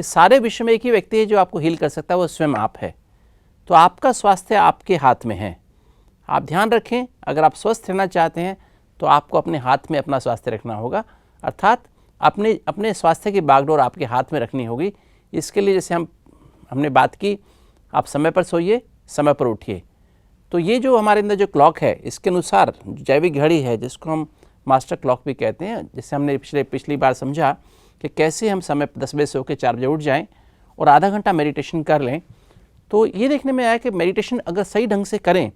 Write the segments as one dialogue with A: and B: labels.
A: कि सारे विश्व में एक ही व्यक्ति है जो आपको हील कर सकता है, वो स्वयं आप है। तो आपका स्वास्थ्य आपके हाथ में है। आप ध्यान रखें, अगर आप स्वस्थ रहना चाहते हैं तो आपको अपने हाथ में अपना स्वास्थ्य रखना होगा, अर्थात अपने स्वास्थ्य की बागडोर आपके हाथ में रखनी होगी। इसके लिए जैसे हमने बात की, आप समय पर सोइए, समय पर उठिए। तो ये जो हमारे अंदर जो क्लॉक है, इसके अनुसार जैविक घड़ी है, जिसको हम मास्टर क्लॉक भी कहते हैं, जिससे हमने पिछली बार समझा कि कैसे हम समय 10 बजे सो के 4 बजे उठ जाएं और आधा घंटा मेडिटेशन कर लें। तो ये देखने में आया कि मेडिटेशन अगर सही ढंग से करें,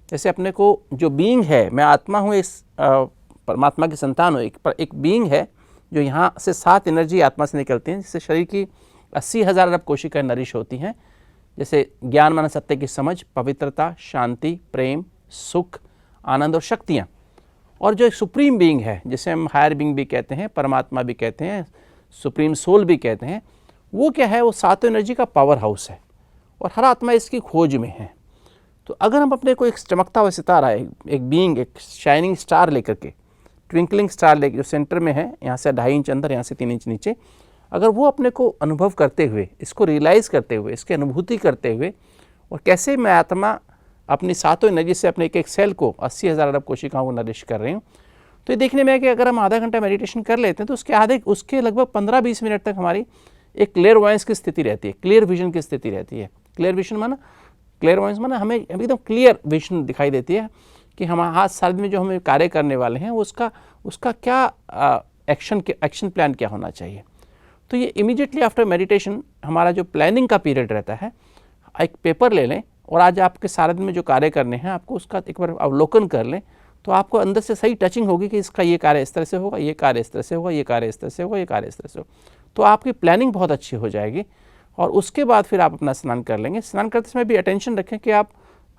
A: जैसे अपने को जो बीइंग है, मैं आत्मा हूँ, इस परमात्मा की संतान हूँ, एक बीइंग है जो यहाँ से 7 एनर्जी आत्मा से निकलती हैं, जिससे शरीर की 80,000 अरब कोशिकाएं नरिश होती हैं, जैसे ज्ञान, मन, सत्य की समझ, पवित्रता, शांति, प्रेम, सुख, आनंद और शक्तियाँ। और जो एक सुप्रीम बीइंग है, जिसे हम हायर बीइंग भी कहते हैं, परमात्मा भी कहते हैं, सुप्रीम सोल भी कहते हैं, वो क्या है, वो 7 एनर्जी का पावर हाउस है और हर आत्मा इसकी खोज में है। तो अगर हम अपने को एक चमकता हुआ सितारा, एक बीइंग, एक शाइनिंग स्टार लेकर के, ट्विंकलिंग स्टार लेकर, जो सेंटर में है, यहाँ से 2.5 इंच अंदर, यहाँ से 3 इंच नीचे, अगर वो अपने को अनुभव करते हुए, इसको रियलाइज़ करते हुए, इसकी अनुभूति करते हुए, और कैसे मैं आत्मा अपनी 7 एनर्जी से अपने एक सेल को 80,000 अरब कोशिकाओं को नरिश कर रही हूँ, तो ये देखने में है कि अगर हम आधा घंटा मेडिटेशन कर लेते हैं तो उसके लगभग 15-20 मिनट तक हमारी एक क्लियरवॉयंस की स्थिति रहती है, क्लियर विजन की स्थिति रहती है। क्लियरवॉयंस माना हमें एकदम क्लियर विजन दिखाई देती है कि हम आज साल में जो हमें कार्य करने वाले हैं उसका क्या एक्शन प्लान क्या होना चाहिए। तो ये इमीडिएटली आफ्टर मेडिटेशन हमारा जो प्लानिंग का पीरियड रहता है, एक पेपर ले लें और आज आपके सारे दिन में जो कार्य करने हैं आपको उसका एक बार अवलोकन कर लें, तो आपको अंदर से सही टचिंग होगी कि इसका ये कार्य इस तरह से होगा, ये कार्य इस तरह से होगा, ये कार्य इस तरह से होगा, ये कार्य इस तरह से होगा। तो आपकी प्लानिंग बहुत अच्छी हो जाएगी और उसके बाद फिर आप अपना स्नान कर लेंगे। स्नान करते समय भी अटेंशन रखें कि आप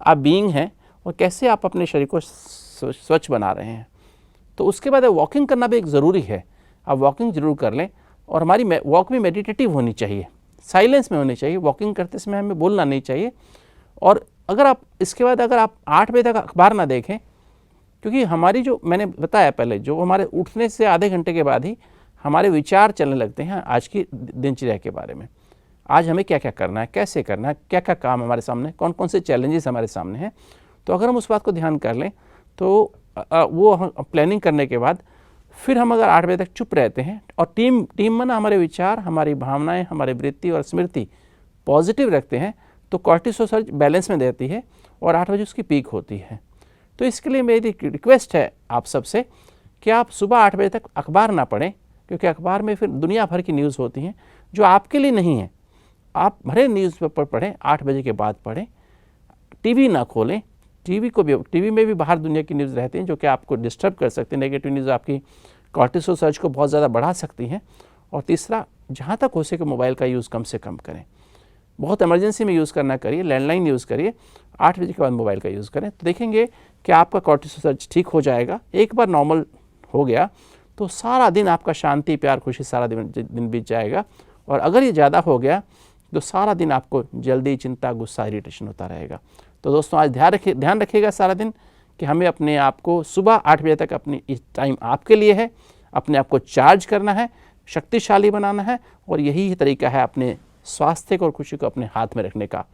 A: बीइंग हैं और कैसे आप अपने शरीर को स्वच्छ बना रहे हैं। तो उसके बाद वॉकिंग करना भी एक ज़रूरी है, आप वॉकिंग ज़रूर कर लें। और हमारी वॉक भी मेडिटेटिव होनी चाहिए, साइलेंस में होनी चाहिए। वॉकिंग करते समय हमें बोलना नहीं चाहिए। और अगर आप इसके बाद अगर आप 8 बजे तक अखबार ना देखें, क्योंकि हमारी जो मैंने बताया पहले, जो हमारे उठने से आधे घंटे के बाद ही हमारे विचार चलने लगते हैं आज की दिनचर्या के बारे में। आज हमें क्या क्या करना है, कैसे करना है, क्या क्या काम हमारे सामने, कौन कौन से चैलेंजेस हमारे सामने हैं। तो अगर हम उस बात को ध्यान कर लें तो वो प्लानिंग करने के बाद फिर हम अगर 8 बजे तक चुप रहते हैं और टीम में ना हमारे विचार, हमारी भावनाएं, हमारी वृत्ति और स्मृति पॉजिटिव रखते हैं, तो कॉर्टिसोल सर्ज बैलेंस में रहती है और 8 बजे उसकी पीक होती है। तो इसके लिए मेरी रिक्वेस्ट है आप सबसे कि आप सुबह 8 बजे तक अखबार ना पढ़ें, क्योंकि अखबार में फिर दुनिया भर की न्यूज़ होती हैं जो आपके लिए नहीं है। आप भरे न्यूज़पेपर पढ़ें, 8 बजे के बाद पढ़ें। टीवी ना खोलें, टीवी में भी बाहर दुनिया की न्यूज़ रहती हैं जो कि आपको डिस्टर्ब कर सकते हैं। नेगेटिव न्यूज़ आपकी कॉर्टिसोल सर्ज को बहुत ज़्यादा बढ़ा सकती हैं। और तीसरा, जहाँ तक हो सके मोबाइल का यूज़ कम से कम करें। बहुत इमरजेंसी में यूज़ करना करिए, लैंडलाइन यूज़ करिए, 8 बजे के बाद मोबाइल का यूज़ करें। तो देखेंगे कि आपका कॉर्टिसोल सर्ज ठीक हो जाएगा। एक बार नॉर्मल हो गया तो सारा दिन आपका शांति, प्यार, खुशी सारा दिन बीत जाएगा। और अगर ये ज़्यादा हो गया तो सारा दिन आपको जल्दी, चिंता, गुस्सा, इरिटेशन होता रहेगा। तो दोस्तों आज ध्यान रखिएगा सारा दिन कि हमें अपने आप को सुबह 8 बजे तक अपनी इस टाइम आपके लिए है, अपने आप को चार्ज करना है, शक्तिशाली बनाना है। और यही तरीका है अपने स्वास्थ्य को और खुशी को अपने हाथ में रखने का।